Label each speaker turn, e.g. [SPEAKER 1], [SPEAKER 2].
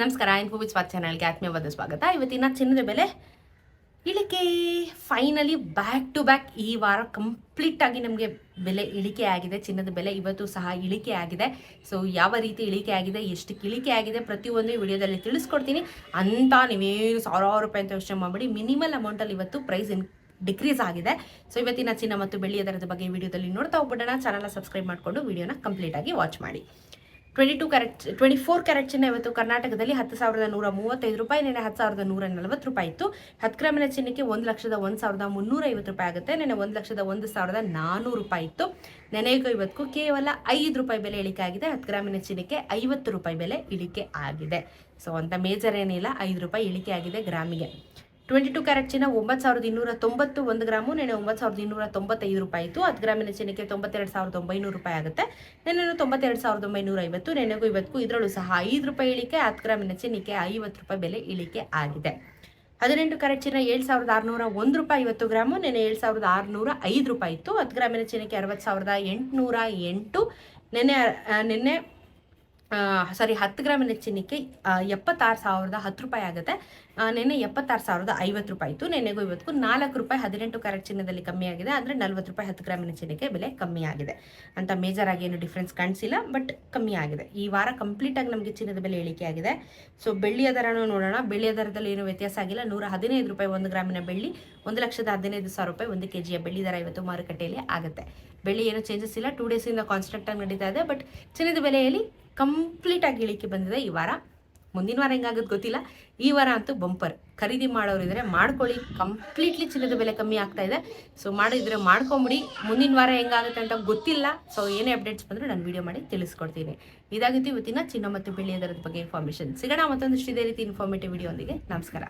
[SPEAKER 1] ನಮಸ್ಕಾರ, ಇನ್ಫೋಬಿಸ್ ಸ್ವಾತ್ ಚಾನಲ್ಗೆ ಆತ್ಮೀಯವಾದ ಸ್ವಾಗತ. ಇವತ್ತಿನ ಚಿನ್ನದ ಬೆಲೆ ಇಳಿಕೆ ಫೈನಲಿ ಬ್ಯಾಕ್ ಟು ಬ್ಯಾಕ್ ಈ ವಾರ ಕಂಪ್ಲೀಟ್ ಆಗಿ ನಮಗೆ ಬೆಲೆ ಇಳಿಕೆ ಆಗಿದೆ. ಚಿನ್ನದ ಬೆಲೆ ಇವತ್ತು ಸಹ ಇಳಿಕೆ ಆಗಿದೆ. ಸೊ ಯಾವ ರೀತಿ ಇಳಿಕೆ ಆಗಿದೆ, ಎಷ್ಟಕ್ಕೆ ಇಳಿಕೆ ಆಗಿದೆ ಪ್ರತಿಯೊಂದು ವಿಡಿಯೋದಲ್ಲಿ ತಿಳಿಸ್ಕೊಡ್ತೀನಿ ಅಂತ ನೀವೇನು ಸಾವಿರಾರು ರೂಪಾಯಿ ಅಂತ ಯೋಚನೆ ಮಾಡಬೇಡಿ. ಮಿನಿಮಲ್ ಅಮೌಂಟಲ್ಲಿ ಇವತ್ತು ಪ್ರೈಸ್ ಡಿಕ್ರೀಸ್ ಆಗಿದೆ. ಸೊ ಇವತ್ತಿನ ಚಿನ್ನ ಮತ್ತು ಬೆಳ್ಳಿಯ ದರದ ಬಗ್ಗೆ ವಿಡಿಯೋದಲ್ಲಿ ನೋಡ್ತಾ ಹೋಗ್ಬಿಡೋಣ. ಚಾನಲ್ನ ಸಬ್ಸ್ಕ್ರೈಬ್ ಮಾಡಿಕೊಂಡು ವಿಡಿಯೋನ ಕಂಪ್ಲೀಟ್ ಆಗಿ ವಾಚ್ ಮಾಡಿ. 24 ಕ್ಯಾರೆಟ್ ಚಿನ್ನ ಇವತ್ತು ಕರ್ನಾಟಕದಲ್ಲಿ 10,135 ರೂಪಾಯಿ, ನೆನೆ 10,140 ರೂಪಾಯಿ ಇತ್ತು. 10 ಗ್ರಾಮಿನ ಚಿನ್ನಕ್ಕೆ 1,01,350 ರೂಪಾಯಿ ಆಗುತ್ತೆ. ನೆನೆ 1,01,400 ರೂಪಾಯಿ ಇತ್ತು. ನೆನೆಗೂ ಇವತ್ತು ಕೇವಲ 5 ರೂಪಾಯಿ ಬೆಲೆ ಇಳಿಕೆ ಆಗಿದೆ. 10 ಗ್ರಾಮಿನ ಚಿನ್ನಕ್ಕೆ 50 ರೂಪಾಯಿ ಬೆಲೆ ಇಳಿಕೆ ಆಗಿದೆ. ಸೊ ಅಂತ ಮೇಜರ್ ಏನಿಲ್ಲ, 5 ರೂಪಾಯಿ ಇಳಿಕೆ ಆಗಿದೆ ಗ್ರಾಮಿಗೆ. 22 ಕ್ಯಾರೆಟ್ ಚಿನ್ನ 9,290 1 ಗ್ರಾಮು, ನೆನೆ 9,295 ರೂಪಾಯಿ ಇತ್ತು. 10 ಗ್ರಾಮಿನ ಚಿನ್ನಕ್ಕೆ 92,900 ರೂಪಾಯಿ ಆಗುತ್ತೆ. ನೆನೆನು 92,950. ನೆನೆಗೂ ಇವತ್ತು ಇದರಲ್ಲೂ ಸಹ 5 ರೂಪಾಯಿ ಇಳಿಕೆ. 10 ಗ್ರಾಮಿನ ಚಿನ್ನಕ್ಕೆ 50 ರೂಪಾಯಿ ಬೆಲೆ ಇಳಿಕೆ ಆಗಿದೆ. 18 ಕ್ಯಾರೆಟ್ ಚಿನ್ನ 7,601 ರೂಪಾಯಿ ಇವತ್ತು ಗ್ರಾಮು, ನೆನೆ 7,605 ರೂಪಾಯಿ ಇತ್ತು. 10 ಗ್ರಾಮಿನ ಚಿನ್ನಕ್ಕೆ 60,808. ನೆನ್ನೆ 10 ಗ್ರಾಮಿನ ಚಿನ್ನಕ್ಕೆ 76,010 ರೂಪಾಯಿ ಆಗುತ್ತೆ. ನೆನ್ನೆ 76,050 ರೂಪಾಯಿ ಇತ್ತು. ನೆನ್ನೆಗೂ ಇವತ್ತು 4 ರೂಪಾಯಿ 18 ಕ್ಯಾರೆಟ್ ಚಿನ್ನದಲ್ಲಿ ಕಮ್ಮಿ ಆಗಿದೆ. ಅಂದರೆ 40 ರೂಪಾಯಿ 10 ಗ್ರಾಮಿನ ಚಿನ್ನಕ್ಕೆ ಬೆಲೆ ಕಮ್ಮಿ ಆಗಿದೆ. ಅಂತ ಮೇಜರ್ ಆಗಿ ಏನು ಡಿಫ್ರೆನ್ಸ್ ಕಾಣಿಸಿಲ್ಲ, ಬಟ್ ಕಮ್ಮಿ ಆಗಿದೆ. ಈ ವಾರ ಕಂಪ್ಲೀಟ್ ಆಗಿ ನಮಗೆ ಚಿನ್ನದ ಬೆಲೆ ಇಳಿಕೆ ಆಗಿದೆ. ಸೊ ಬೆಳ್ಳಿಯ ದರನೂ ನೋಡೋಣ. ಬೆಳ್ಳಿಯ ದರದಲ್ಲಿ ಏನು ವ್ಯತ್ಯಾಸ ಆಗಿಲ್ಲ. 115 ರೂಪಾಯಿ 1 ಗ್ರಾಮಿನ ಬೆಳ್ಳಿ, 1,15,000 ರೂಪಾಯಿ 1 kg ಬೆಳ್ಳಿ ದರ ಇವತ್ತು ಮಾರುಕಟ್ಟೆಯಲ್ಲಿ ಆಗುತ್ತೆ. ಬೆಳ್ಳಿ ಏನು ಚೇಂಜಸ್ ಇಲ್ಲ. 2 ಡೇಸಿಂದ ಕಾನ್ಸ್ಟೆಂಟ್ ಆಗಿ ನಡೀತಾ ಇದೆ. ಬಟ್ ಚಿನ್ನದ ಬೆಲೆಯಲ್ಲಿ ಕಂಪ್ಲೀಟ್ ಆಗಿ ಇಳಿಕೆ ಬಂದಿದೆ ಈ ವಾರ. ಮುಂದಿನ ವಾರ ಹೆಂಗಾಗುತ್ತೆ ಗೊತ್ತಿಲ್ಲ. ಈ ವಾರ ಅಂತೂ ಬಂಪರ್. ಖರೀದಿ ಮಾಡೋರಿದ್ರೆ ಮಾಡ್ಕೊಳ್ಳಿ. ಕಂಪ್ಲೀಟ್ಲಿ ಚಿನ್ನದ ಬೆಲೆ ಕಮ್ಮಿ ಆಗ್ತಾ ಇದೆ. ಸೊ ಮಾಡಿದ್ರೆ ಮಾಡ್ಕೊಂಬಿಡಿ. ಮುಂದಿನ ವಾರ ಹೆಂಗಾಗುತ್ತೆ ಅಂತ ಗೊತ್ತಿಲ್ಲ. ಸೊ ಏನೇ ಅಪ್ಡೇಟ್ಸ್ ಬಂದರೂ ನಾನು ವಿಡಿಯೋ ಮಾಡಿ ತಿಳಿಸ್ಕೊಡ್ತೀನಿ. ಇದಾಗಿತ್ತು ಇವತ್ತಿನ ಚಿನ್ನ ಮತ್ತು ಬೆಳ್ಳಿಯ ದರದ ಬಗ್ಗೆ ಇನ್ಫಾರ್ಮೇಷನ್. ಸಿಗೋಣ ಮತ್ತೊಂದಿಷ್ಟು ಇದೇ ರೀತಿ ಇನ್ಫಾರ್ಮೇಟಿವ್ ವಿಡಿಯೋ ಒಂದಿಗೆ. ನಮಸ್ಕಾರ.